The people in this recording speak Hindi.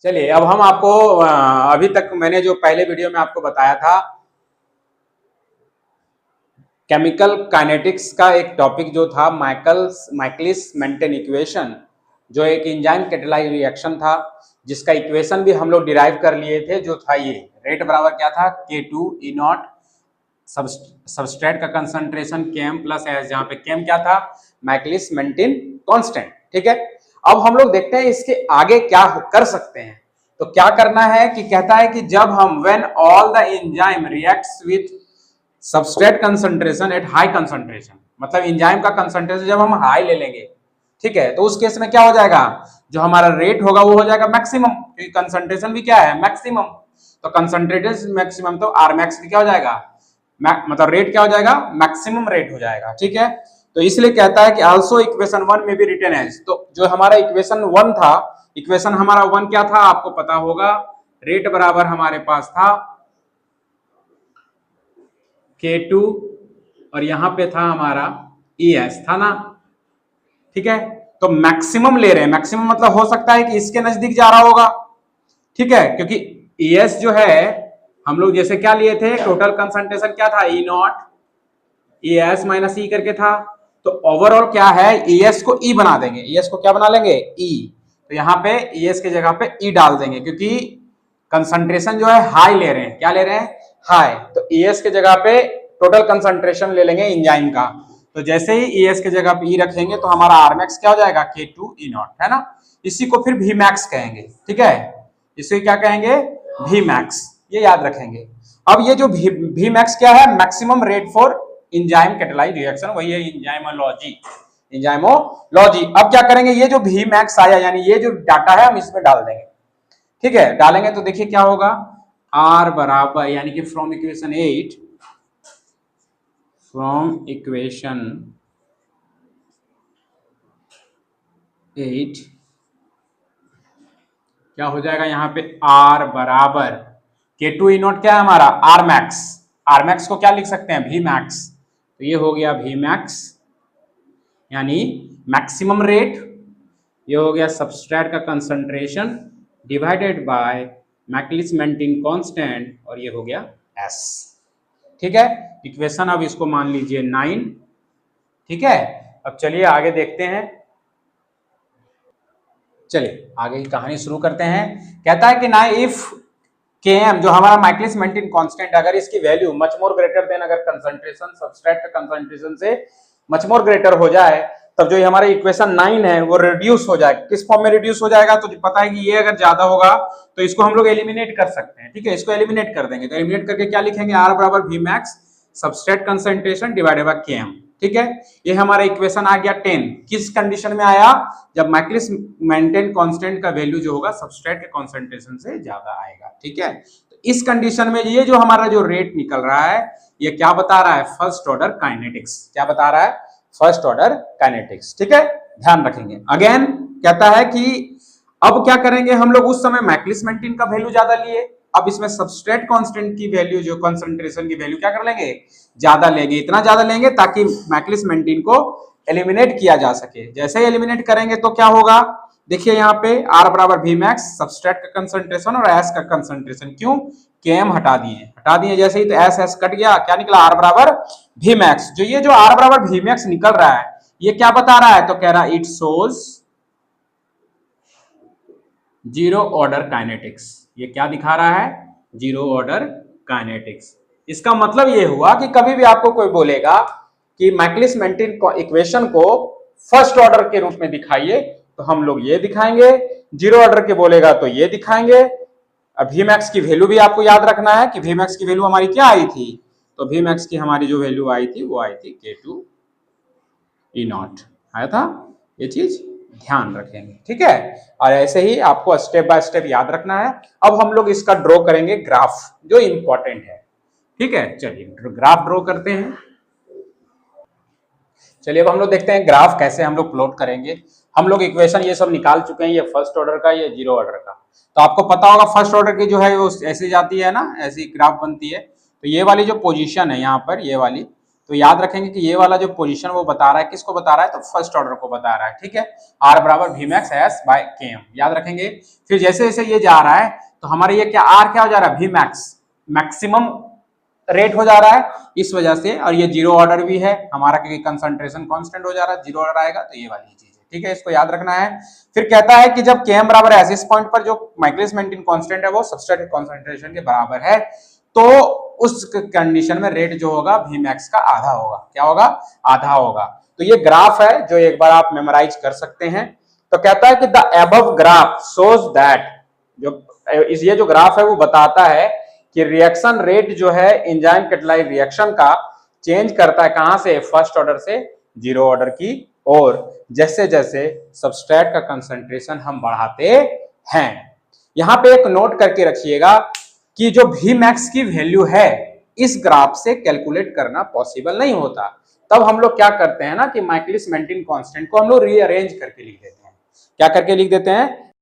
चलिए अब हम आपको अभी तक मैंने जो पहले वीडियो में आपको बताया था केमिकल काइनेटिक्स का एक टॉपिक जो था माइकलिस मेंटेन इक्वेशन, जो एक एंजाइम कैटालाइज रिएक्शन था जिसका इक्वेशन भी हम लोग डिराइव कर लिए थे। जो था ये रेट बराबर क्या था K2E0 सबस्ट्रेट का कंसंट्रेशन Km प्लस एस, जहां पे Km क्या था माइकलिस मेंटेन कांस्टेंट। ठीक है, अब हम लोग देखते हैं इसके आगे क्या कर सकते हैं। तो क्या करना है कि कहता है कि जब हम when all the enzyme reacts with substrate concentration at high concentration, मतलब एंजाइम का कंसंट्रेशन जब हम हाई ले लेंगे, ठीक है, तो उस केस में क्या हो जाएगा, जो हमारा रेट होगा वो हो जाएगा मैक्सिमम, क्योंकि कंसंट्रेशन भी क्या है मैक्सिमम। तो कंसंट्रेटेड मैक्सिमम तो आर मैक्स भी क्या हो जाएगा, मतलब रेट क्या हो जाएगा मैक्सिमम रेट हो जाएगा। ठीक है, तो इसलिए कहता है कि आल्सो इक्वेशन 1 में भी रिटन एज, तो जो हमारा इक्वेशन 1 था, इक्वेशन हमारा 1 क्या था आपको पता होगा, रेट बराबर हमारे पास था K2 और यहां पे था हमारा ES था ना। ठीक है, तो मैक्सिमम ले रहे हैं, मैक्सिमम मतलब हो सकता है कि इसके नजदीक जा रहा होगा। ठीक है, क्योंकि ES जो है हम लोग जैसे क्या लिए थे, टोटल कंसंट्रेशन क्या था E0 ES माइनस E करके था, तो ओवरऑल क्या है ES को E बना देंगे, ES को क्या बना लेंगे E, तो यहाँ पे ES की जगह पे E डाल देंगे क्योंकि कंसंट्रेशन जो है हाई ले रहे हैं, क्या ले रहे हैं हाई, तो ES के जगह पे टोटल कंसंट्रेशन ले लेंगे एंजाइम का। तो जैसे ही ES के जगह पे E रखेंगे तो हमारा R max क्या हो जाएगा K2E0, है ना। इसी को फिर V max कहेंगे। ठीक है, इसे क्या कहेंगे V max, ये याद रखेंगे। अब ये जो V max क्या है, maximum rate for enzyme catalyse reaction, वही है एंजाइमोलॉजी। एंजाइमोलॉजी अब क्या करेंगे, ये जो V max आया यानी ये जो डाटा है हम इसमें डाल देंगे। ठीक है, डालेंगे तो देखिए क्या होगा, R बराबर यानी कि फ्रॉम इक्वेशन 8, फ्रॉम इक्वेशन 8 क्या हो जाएगा यहाँ पे R बराबर K2E0 क्या है हमारा R max, R max को क्या लिख सकते हैं V max, तो ये हो गया V max यानी मैक्सिमम रेट, ये हो गया सबस्ट्रेट का concentration divided by Michaelis Menten constant, और ये हो गया S। ठीक है, इक्वेशन अब इसको मान लीजिए 9। ठीक है, अब चलिए आगे देखते हैं, चलिए आगे की कहानी शुरू करते हैं। कहता है कि ना इफ Km जो हमारा माइकलिस मेंटेन कांस्टेंट, अगर इसकी value much more greater than, अगर कंसंट्रेशन सबस्ट्रेट का कंसंट्रेशन से मच मोर ग्रेटर हो जाए, तब जो हमारा इक्वेशन 9 है वो रिड्यूस हो जाएगा। किस फॉर्म में रिड्यूस हो जाएगा, तो पता है कि ये अगर ज्यादा होगा तो इसको हम लोग एलिमिनेट कर सकते हैं। ठीक है, इसको एलिमिनेट कर देंगे, तो एलिमिनेट करके क्या लिखेंगे, R बराबर V max substrate concentration divided bye Km। ठीक है, ये हमारा इक्वेशन आ गया 10। किस कंडीशन में आया, जब माइकलिस मेंटेन कांस्टेंट का वैल्यू जो होगा सबस्ट्रेट के कंसंट्रेशन से ज्यादा आएगा। ठीक है, तो इस कंडीशन में ये जो हमारा जो रेट निकल रहा है ये क्या बता रहा है, फर्स्ट ऑर्डर काइनेटिक्स। क्या बता रहा है, फर्स्ट ऑर्डर काइनेटिक्स। ठीक है, ध्यान रखेंगे। अगेन कहता है कि अब क्या करेंगे हम लोग, उस समय माइकलिस मेंटेन का वैल्यू ज्यादा लिए, अब इसमें सबस्ट्रेट कांस्टेंट की वैल्यू जो कंसंट्रेशन की वैल्यू क्या कर लेंगे, ज्यादा लेंगे। इतना ज्यादा लेंगे ताकि माइकलिस मेंटेन को एलिमिनेट किया जा सके। जैसे ही एलिमिनेट करेंगे तो क्या होगा, देखिए यहाँ पे R बराबर V max सबस्ट्रेट का कंसंट्रेशन और S का कंसंट्रेशन, क्यों Km हटा दिए जैसे ही, तो S कट गया, क्या निकला R बराबर V max। जो ये जो R बराबर V max निकल रहा है ये क्या बता रहा है, तो कह रहा है it shows zero order kinetics. ये क्या दिखा रहा है, जीरो ऑर्डर काइनेटिक्स। इसका मतलब ये हुआ कि कभी भी आपको कोई बोलेगा कि माइकलिस मेंटेन इक्वेशन को फर्स्ट ऑर्डर के रूप में दिखाइए, तो हम लोग ये दिखाएंगे, जीरो ऑर्डर के बोलेगा तो ये दिखाएंगे। अब V max की वैल्यू भी आपको याद रखना है कि V max की वैल्यू हमारी क्या आई थी, तो V max की हमारी जो वैल्यू आई थी वो आई थी K2E0 आया था, ये चीज ध्यान रखेंगे। ठीक है, और ऐसे ही आपको स्टेप बाय स्टेप याद रखना है। अब हम लोग इसका ड्रॉ करेंगे ग्राफ, जो इंपॉर्टेंट है। ठीक है, चलिए ग्राफ ड्रॉ करते हैं। चलिए अब हम लोग देखते हैं ग्राफ कैसे हम लोग प्लॉट करेंगे। हम लोग इक्वेशन ये सब निकाल चुके हैं, ये फर्स्ट ऑर्डर का, ये जीरो ऑर्डर का। तो आपको पता होगा फर्स्ट ऑर्डर की जो है वो ऐसे जाती है ना, ऐसी ग्राफ बनती है। तो ये वाली जो पोजीशन है यहाँ पर, ये वाली, तो याद रखेंगे कि ये वाला जो पोजीशन वो बता रहा है, किसको बता रहा है, तो फर्स्ट ऑर्डर को बता रहा है, ठीक है। R बराबर Vmax S बाय Km, याद रखेंगे। फिर जैसे जैसे ये जा रहा है तो हमारा ये क्या R क्या हो जा रहा है, Vmax मैक्सिमम रेट हो जा रहा है इस वजह से, और ये जीरो ऑर्डर भी है हमारा क्योंकि कंसंट्रेशन कांस्टेंट हो जा रहा है, जीरो ऑर्डर आएगा तो ये वाली चीज है, ठीक है, इसको याद रखना है। फिर कहता है कि जब Km बराबर है, इस पॉइंट पर जो माइकलिस मेंटेन कांस्टेंट है वो सबस्ट्रेट कंसंट्रेशन के बराबर है, तो उस कंडीशन में रेट जो होगा Vmax का आधा होगा, क्या होगा, आधा होगा। तो ये ग्राफ है जो एक बार आप मेमोराइज कर सकते हैं। तो कहता है कि the above graph shows that, ये जो ग्राफ है वो बताता है कि रिएक्शन रेट जो है एंजाइम कैटालाइज रिएक्शन का चेंज करता है, कहां से, फर्स्ट ऑर्डर से जीरो ऑर्डर की ओर, जैसे जैसे सबस्ट्रेट का कंसंट्रेशन हम बढ़ाते हैं। यहां पे एक नोट करके रखिएगा कि जो Vmax की वैल्यू है इस ग्राफ से कैलकुलेट करना पॉसिबल नहीं होता, तब हम लोग क्या करते हैं ना कि माइकलिस मेंटेन कांस्टेंट को हम लोग रीअरेंज करके लिख देते हैं। क्या करके लिख देते हैं,